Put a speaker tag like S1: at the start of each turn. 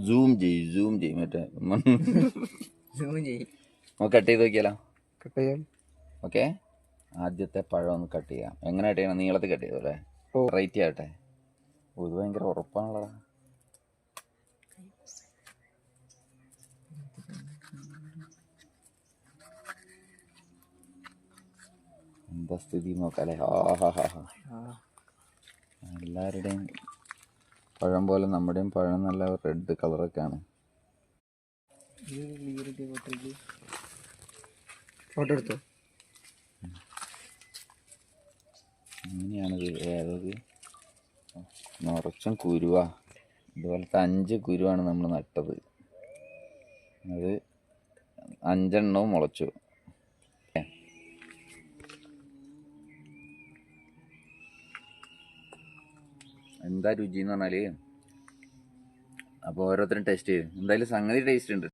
S1: Zoom ചെയ്യും മറ്റേ cut ചെയ്ത് നോക്കിയാലോ?
S2: കട്ട് ചെയ്യാം.
S1: ഓക്കെ, ആദ്യത്തെ പഴം ഒന്ന് കട്ട് ചെയ്യാം. എങ്ങനെ കട്ട് ചെയ്യണം? നീളത്തിൽ കട്ട് ചെയ്തു അല്ലേ? റൈറ്റ് ആവട്ടെ. ഇത് ഭയങ്കര ഉറപ്പാണല്ലോ. എന്താ സ്ഥിതി നോക്കാല്ലേ? എല്ലാവരുടെയും പഴം പോലെ നമ്മുടെയും പഴം നല്ല റെഡ് കളറൊക്കെയാണ്.
S2: ഫോട്ടോ എടുത്തോ?
S1: ഇങ്ങനെയാണിത്. ഏതൊരു നിറച്ചും കുരുവാ. ഇതുപോലത്തെ 5 കുരുവാണ് നമ്മൾ നട്ടത്. അത് 5 എണ്ണവും മുളച്ചു. എന്താ രുചി എന്ന് പറഞ്ഞാൽ, അപ്പോൾ ഓരോരുത്തരും ടേസ്റ്റ് ചെയ്യും. എന്തായാലും സംഗതി ടേസ്റ്റ് ഉണ്ട്.